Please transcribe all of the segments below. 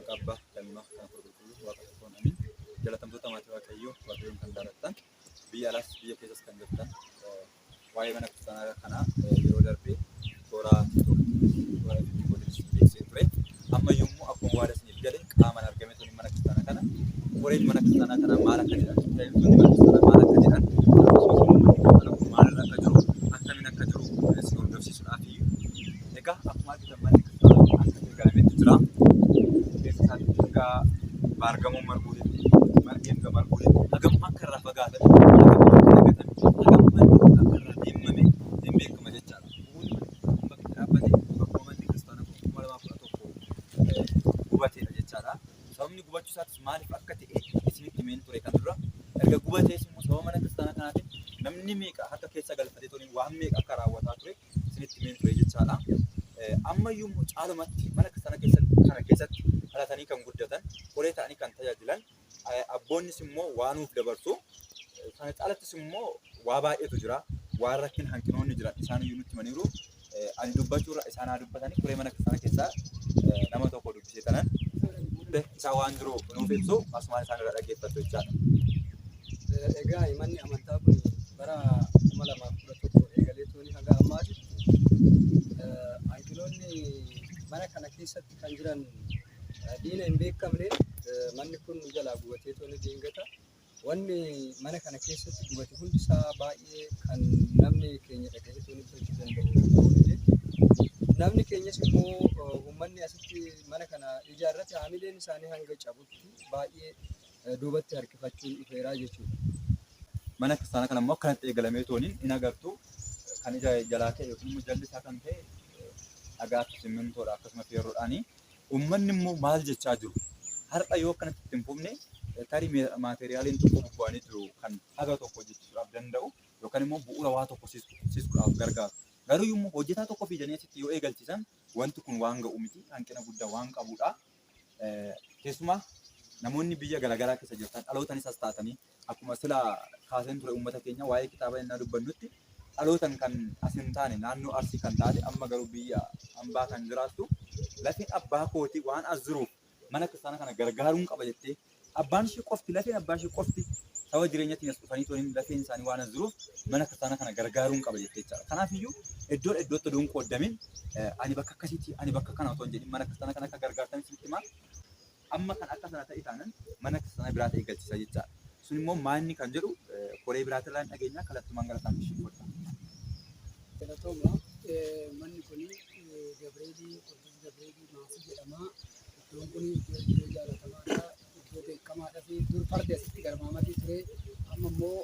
Maqabbaa Damma kan gurguru waaqa tokkoon amin jalatamtoota maatii waaqayyoo waaqayyoon kan jaalattan biyya alaas biyya keessas kan jirtan waa'ee mana kiristaanaa kanaa yeroo darbee toora beeksisee ture. Amma yommuu akkuma waada isiniif jedhe qaamaan argame tuni mana kiristaanaa kana qoreen mana kiristaanaa kanaa maal akka jedhan tajaajiltoonni mana kiristaanaa maal akka jedhan maal irra akka jiru akkamiin akka jiru isin hordofsiisuudhaaf iyyuu egaa akkuma argitan manni kiristaanaa akka eegalameetti jira. Keessatti egaa baargamoon marguutiin margeen ga marguutiin hagam akka irraa fagaatan hagam akka nagatan hagam manni kun akka irraa deemame hin beekama jechaadha. Bakki dhaabbate bakka manni kiristaanaa kun 2011 gubateedha jechaadha. Sababni gubachuu isaatis maaliif akka ta'e isinitti himeen ture kan dura erga gubatees immoo sababa mana kiristaanaa kanaatiin namni meeqa akka keessa galfatee toniin waan meeqa akka raawwataa ture isinitti himeen ture jechaadha. Ammayyuu immoo caalumatti mana kiristaanaa kana keessatti dhalatanii kan guddatan qoree ta'anii kan tajaajilan abboonnis immoo waanuuf dabarsu kana caalattis immoo waa baay'eetu jira waan rakkin hanqinoonni jiran isaan iyyuu nutti himaniiru ani dubbachuurra isaan haa dubbatanii qoree mana kiristaanaa keessaa nama tokko dubbisee tanan isaa waan jiru nuuf ibsu asumaan isaan irraa dhaggeeffatu jechaadha. Egaa manni amantaa kun bara 2011 eegalee tooni haga ammaatti ayyaanonni mana kana keessatti kan jiran diina hin beekamne manni kun jalaa gubatee tooni deengata. Wanni mana kana keessatti gubate hundi isaa baay'ee kan namni keenya dhagahee tooni hojjechuu danda'u. Namni keenyas immoo uummanni asitti mana kana ijaarrate haamileen isaanii hanga cabutti baay'ee duubatti harkifachuun dhufeeraa jechuudha. Mana kiristaanaa kana immoo akkanatti eegalamee tooniin hin agartu kan ija jalaa ka'e yookiin immoo jalli isaa kan ta'e dhagaa fi simmintoodha akkasumas feerroodhaani. Uummanni immoo maal jechaa jiru har'a yoo akkanatti itti hin fufne tarii maateriyaaliin tokko bu'anii jiru kan haga tokko hojjechuudhaaf danda'u yookaan immoo bu'uura waa tokko siisuudhaaf gargaaru. Garuu immoo hojjetaa tokko fiidanii asitti yoo eegalchisan wanti kun waan ga'u miti hanqina guddaa waan qabudha. Keessumaa namoonni biyya garaagaraa keessa jirtan dhalootanis as taatanii akkuma sila kaaseen ture uummata keenya waa'ee kitaaba innaa dubbannutti dhalootan kan as hin taane naannoo Arsii kan taate amma garuu biyya hambaa kan jiraattu lafeen abbaa kootii waan as jiruuf mana kiristaanaa kana gargaaruun qaba jettee abbaan ishee qofti lafeen abbaa ishee qofti sababa jireenyaatiin as dhufanii tooniin lafeen isaanii waan as jiruuf mana kiristaanaa kana gargaaruun qaba jettee jechaadha. Kanaaf iyyuu iddoon iddootti oduun qooddamin ani bakka akkasiitii ani bakka kana otoo hin jedhin mana kiristaanaa kana akka gargaartan sitti himaa amma kan akka sana ta'e taanan mana kiristaanaa biraa ta'e galchisa jechaadha. Sun immoo maanni kan jedhu koree biraatirraa hin dhageenyaa kallattumaan gara isaanii ishee godha. Galatooma manni kun Gabreelii Qulqulluu Gabreelii Maasii jedhama. Iddoon kun iddoo jaalatamaadha. Iddoo beekamaadha fi dur fardi asitti garmaamatii ture. Amma immoo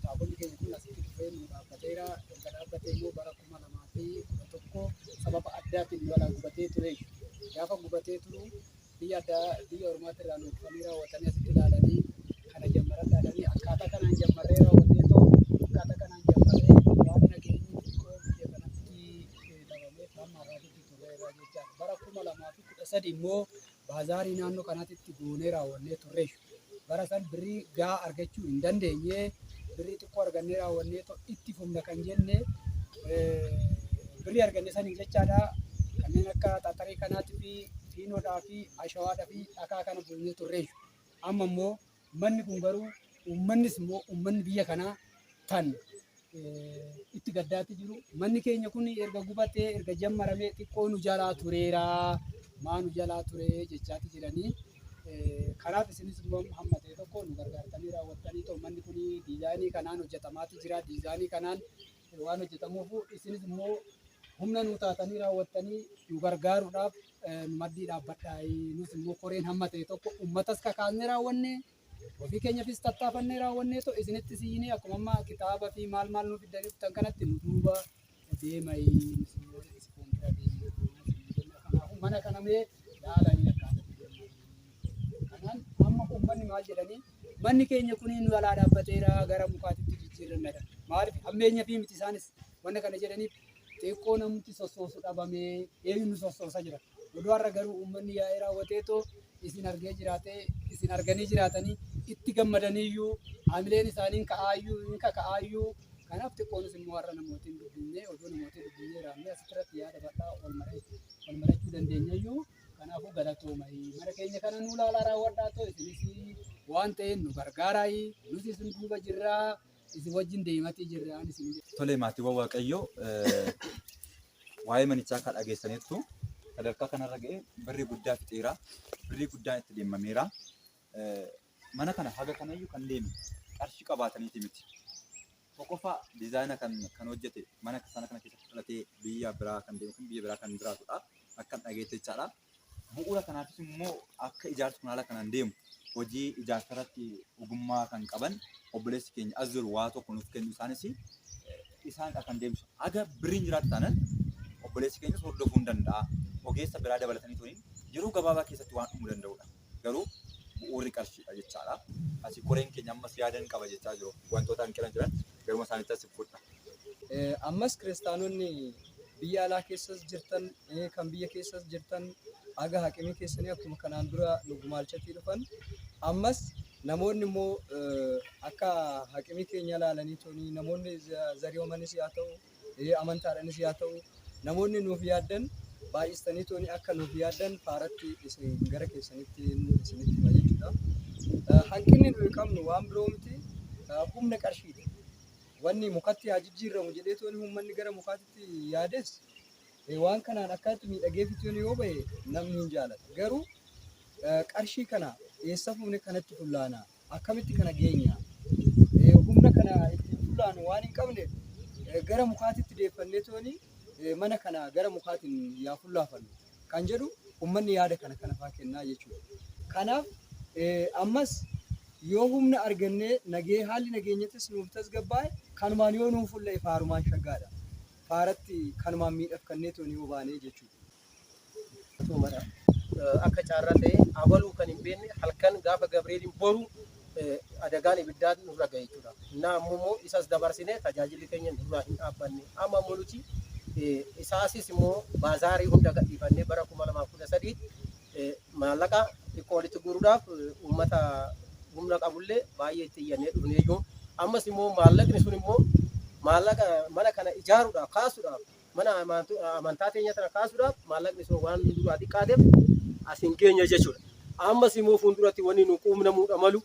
taabonni keenya kun asitti dhufee nu dhaabbateera. Erga dhaabbatee immoo bara 2011 sababa addaatiin wala gubatee ture. Gaafa gubatee turu biyya ormaatti irraa nuufanii raawwatanii asitti ilaalanii kana jammaran ilaalanii akkaataa kanaan jammarree raawwatee ta'u akkaataa kanaan jammarree waan nageenyi xiqqoo biyya kanatti dhabamee hamma irraatitti turreerra jechaadha. Bara 2013 immoo baazaarii naannoo kanaatti goonee raawwannee turre. Bara san birrii gaa argachuu hin dandeenye birrii xiqqoo argannee raawwannee itti fufna kan jenne birrii arganne saniin jechaadha. Kanneen akka xaxarii kanaatii fi fiinoodhaa fi ashawaadhaa fi dhakaa kana buunee turre. Amma immoo manni kun garuu uummannis immoo uummanni biyya kanaa tan itti gaddaatti jiru. Manni keenya kun erga gubatee erga jammaramee xiqqoo nu jalaa tureera maa nu jalaa ture jechaatti jiranii. Kanaaf isinis immoo hamma ta'e tokko nu gargaartanii raawwattanii ta'u manni kun diizaayinii kanaan hojjetamaatti jira. Diizaayinii kanaan waan hojjetamuuf isinis immoo humna nu taatanii raawwattanii nu gargaaruudhaaf maddii dhaabbadhaa. Nus immoo koreen hamma ta'e tokko uummatas kakaasnee raawwanne ofii keenyaafis tattaafannee raawwannee ta'u isinitti siinee akkuma amma kitaaba fi maal nu fiddanii dhuftan kanatti nu duuba deemanii kanaafuu mana kana mee yaalanii kanaan amma uummanni maal jedhanii manni keenya kun nu alaa dhaabbateera gara mukaatitti jijjiirranna. Maaliif hammeenya fi miti isaanis wanna kana jedhaniif xiqqoo namni sossoosu dhabamee eenyu sossoosa jira. Oduu har'a garuu uummanni yaa'ee raawwateetoo isin argee jiraatee isin arganii jiraatanii itti gammadaniiyyuu haamileen isaanii ka'aayyuu kanaaf xiqqoonis immoo har'a namootiin dubbinee oduu namootiin dubbinee raamnee asirratti yaada bal'aa wal marachuu dandeenyayyuu Kanaafuu galatoomaayi. Mana keenya kana nu ilaalaa raawwadhaa ta'u isinis waan ta'een nu gargaaraayi. Nuti isin duuba jirraa. Isin wajjin deematii jirraa isin. Tole maatiiwwan Waaqayyoo waa'ee manichaa kan dhageessaniittu sadarkaa kanarra ga'ee birrii guddaa fixeera. Birrii guddaan itti deemameera. Mana kana haga kanayyuu kan deeme qarshii qabaataniiti miti. Tokkoffaa diizaayina kan hojjete mana sana kana keessatti dhalatee biyya biraa kan deemu kun biyya biraa kan jiraatudha. Akka dhageette jechaadha. Bu'uura kanaafis immoo akka ijaarsa kun haala kanaan deemu hojii ijaarsa irratti ogummaa kan qaban obboleessi keenya as jiru waa tokko nuuf kennu isaanidha kan deemsu. Haga birriin jiraatu taanaan obboleessi keenyas hordofuu hin danda'a. Ogeessa biraa dabalatanii tuniin yeroo gabaabaa keessatti waan dhumuu danda'udha. Garuu bu'uurri qarshiidha jechaadha. Asii koreen keenya ammas yaadan qaba jechaa jiru. Wantoota hanqilan jiran garuma isaaniitti as fuudha. Ammas kiristaanonni biyya alaa keessas jirtan kan biyya keessas jirtan aga haqimii keessanii akkuma kanaan dura nu gumaalchatii dhufan ammas namoonni immoo akka haqimii keenya ilaalanii tuni namoonni zariyoomanis yaa ta'u amantaadhanis yaa ta'u namoonni nuuf yaaddan baay'istanii tuni akka nuuf yaaddan faaratti isin gara keessanitti isinitti hima jechuudha. Hanqinni nuyi qabnu waan biroo miti humna qarshiiti. Wanni mukatti haa jijjiiramu jedhee tuni uummanni gara mukaatitti yaades waan kanaan akkatti miidhageeffitu yoo bahe namni hin jaalatu. Garuu qarshii kana eessa fuune kanatti fullaana akkamitti kana geenya humna kana itti fullaanu waan hin qabneef gara mukaatitti deeffannee tuni mana kana gara mukaatiin yaa fullaafannu kan jedhu uummanni yaada kana faa kennaa jechuudha. Kanaaf ammas yoo humna argannee haalli nageenyattis nuuf tasgabbaa'e kanumaan yoo nuuf fulla'e faarumaan shaggaadha. Faaratti kanumaan miidhagfannee tuni hubaanee jechuudha. Akka caarraa ta'e abaluu kan hin beekne halkan gaafa Gabreeliin boru adagaan ibiddaa nurra ga'e jechuudha. Innaa ammoo isas dabarsinee tajaajilli keenya nurraa hin dhaabbanne. Amma ammoo nuti isaasis immoo baazaarii hunda gadhiifannee bara 2013 maallaqa xiqqoo walitti guuruudhaaf uummata humna qabullee baay'ee itti iyyannee dhufnee jiru. Ammas immoo maallaqni sun immoo maallaqa mana kana ijaaruudhaaf kaasuudhaaf mana amantaa teenya tana kaasuudhaaf maallaqni sun waan duraa xiqqaateef asin keenya jechuudha. Ammas immoo fuulduratti wanni nu quumnamuudha malu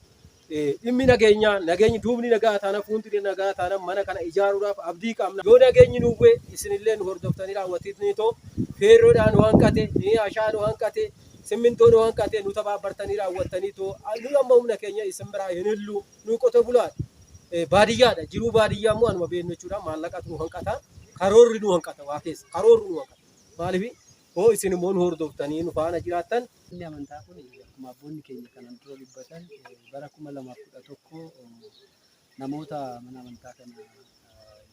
dhimmi nageenyi duubni nagaa taana fuuldurri nagaa taana mana kana ijaaruudhaaf abdii qabna. Yoo nageenyi nu bu'e isinillee nu hordoftanii raawwatanii too feerroodhaan nu hanqate ashaan nu hanqate simmintoon nu hanqate nu tabaabbartanii raawwattanii too nu amma humna keenya isin biraa hin hillu nu qote bulaadha. Baadiyyaadha jiruu baadiyyaa immoo anuma beeknu jechuudha. Maallaqatu nu hanqata karoorri nu hanqata waa keessa karoorri nu hanqata maaliif hoo isin immoo nu hordoftanii nu faana jiraattan. Inni amantaa kun akkuma abboonni keenya kanan dura dubbatan bara 2011 namoota mana amantaa kana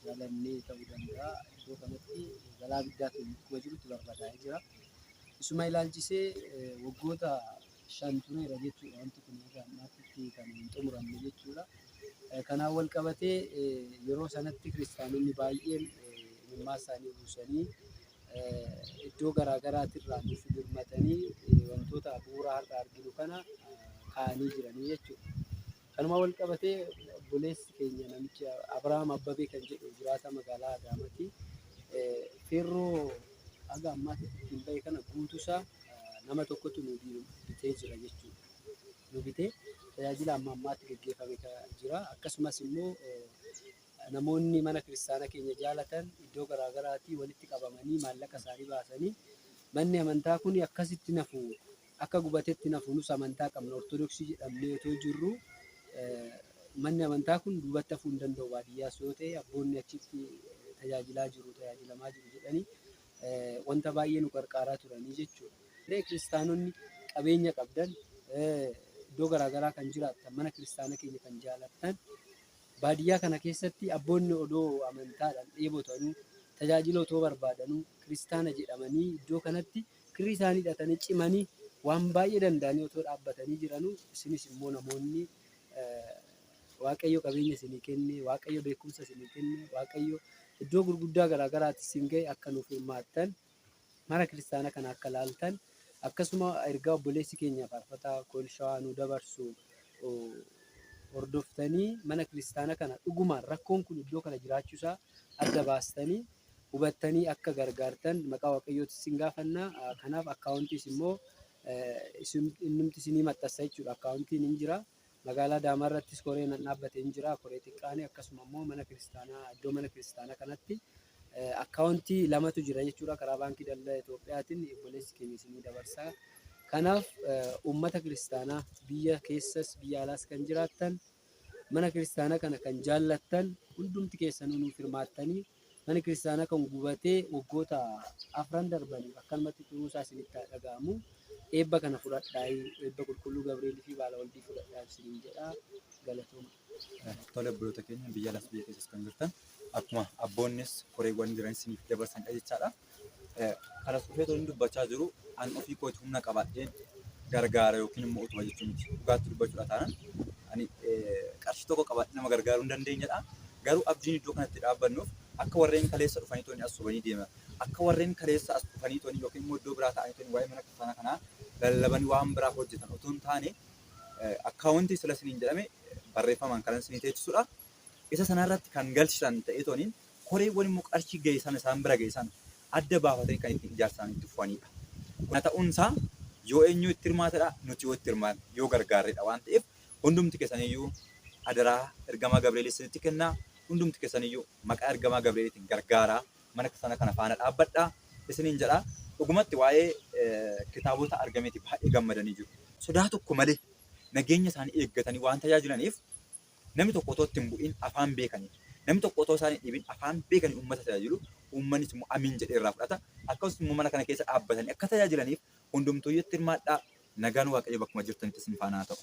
jaalannee ta'uu danda'a iddoo kanatti balaa biddaatiin kuma jirutti barbaadaa'ee jira. Isuma ilaalchisee waggoota 5 tureera jechuudha. Wanti kun akka ammaatti kan hin xumuramne jechuudha. Kanaan wal qabatee yeroo sanatti kiristaanonni baay'een dhimmaa isaanii buusanii iddoo garaagaraatirraa nuuf birmatanii wantoota bu'uura har'a arginu kana kaa'anii jiranii jechuudha. Kanuma wal qabatee obboleessi keenya namicha Abiraam Abbabee kan jedhu jiraata magaalaa Adaamaati. Feerroo haga ammaatti ittiin bahe kana guutuusaa nama tokkotu nu bitee jira jechuudha. Nu bitee tajaajila amma ammaatti gaggeeffame jira. Akkasumas immoo namoonni mana kiristaana keenya jaalatan iddoo garaagaraatii walitti qabamanii maallaqa isaanii baasanii manni amantaa kun akkasitti nafu akka gubatetti nafu nus amantaa qabna ortodoksii jedhamnee otoo jirru manni amantaa kun duubatti hafuu hin danda'u baadiyyaas yoo ta'e abboonni achitti tajaajilamaa jiru jedhanii wanta baay'ee nu gargaaraa turanii jechuudha. Kiristaanonni qabeenya qabdan iddoo garaagaraa kan jiraattan mana kiristaana keenya kan jaalatan baadiyyaa kana keessatti abboonni odoo amantaadhaan dheebotanuu tajaajila otoo barbaadanuu kiristaana jedhamanii iddoo kanatti kirrii isaanii hidhatanii cimanii waan baay'ee danda'anii otoo dhaabbatanii jiranuu isinis immoo namoonni Waaqayyo qabeenya isinii kenne Waaqayyo beekumsa isinii kenne Waaqayyo iddoo gurguddaa garaagaraatti isin ga'e akka nuuf hirmaattan mana kiristaana kana akka laaltan akkasuma ergaa obboleessi keenya faarfataa Koolshawaa nu dabarsu hordoftanii mana kiristaana kana dhugumaan rakkoon kun iddoo kana jiraachuusaa adda baastanii hubattanii akka gargaartan maqaa waaqayyooti isin gaafanna. Kanaaf akkaawuntiis immoo innumti isinii maxxansa jechuudha. Akkaawuntiin hin jira. Magaalaa Adaamaa irrattis koreen dhaabbatee hin jira. Koree xiqqaanii akkasuma immoo mana kiristaanaa iddoo mana kiristaanaa kanatti akkaawuntii lamatu jira jechuudha. Karaa baankii daldala Itoophiyaatiin obboleessi keenya isinii dabarsaa. Kanaaf uummata kiristaanaa biyya keessas biyya alaas kan jiraattan mana kiristaanaa kana kan jaallattan hundumti keessanuu nuuf hirmaattanii mana kiristaanaa kan gubatee waggoota 4 darbanii akkanumatti xuruusaa isinitti dhaga'amu. Eebba kana fudhadhaa, eebba qulqulluu Gabreelii fi Baala Waldii fudhadhaa isiniin jedhaa. Galatooma. Tole obboloota keenya biyya alas biyya keessas kan jirtan akkuma abboonnis koreewwan jiran isiniif dabarsan jechaadha. Kanas dhufee tolni dubbachaa jiru an ofii kooti humna qabaadheen gargaara yookiin immoo utuma jechuun miti. Dhugaatti dubbachuudha taanaan ani qarshii tokko qabaadhee nama gargaaruu hin dandeenyedha. Garuu abdiin iddoo kanatti dhaabbannuuf akka warreen kaleessa dhufanii tooni as sobanii deeman. Akka warreen kaleessa as dhufanii tooni yookiin immoo iddoo biraa ta'anii tooni waa'ee mana kiristaanaa kanaa lallabanii waan biraa hojjetan otoo hin taane akkaawuntii sila isiniin jedhame barreeffamaan kanan isinii teessisuudha. Isa sanarratti kan galchan ta'ee tooniin koreewwan immoo qarshii geessan isaan bira geessan adda baafatanii kan ittiin ijaarsaan itti fufanidha. Kana ta'uunsaa yoo eenyu itti hirmaatedha nuti yoo itti hirmaanne yoo gargaarredha waan ta'eef hundumti keessaniyyuu adaraa ergamaa Gabreelii isinitti kennaa. Hundumti keessaniyyuu maqaa ergamaa Gabreeliitiin gargaaraa mana kiristaanaa kana faana dhaabbadhaa isiniin jedhaa. Dhugumatti waa'ee kitaabota argameeti baay'ee gammadanii jiru. Sodaa tokko malee nageenya isaanii eeggatanii waan tajaajilaniif namni tokko otoo ittiin bu'iin afaan beekanii namni tokko otoo isaanii dhiibin afaan beekanii uummata tajaajilu. Uummannis immoo amiin jedhee irraa fudhata. Akkasumas immoo mana kana keessa dhaabbatanii akka tajaajilaniif hundumtuu itti hirmaadhaa. Nagaan Waaqayyo bakkuma jirtanitti isin faana haa ta'u.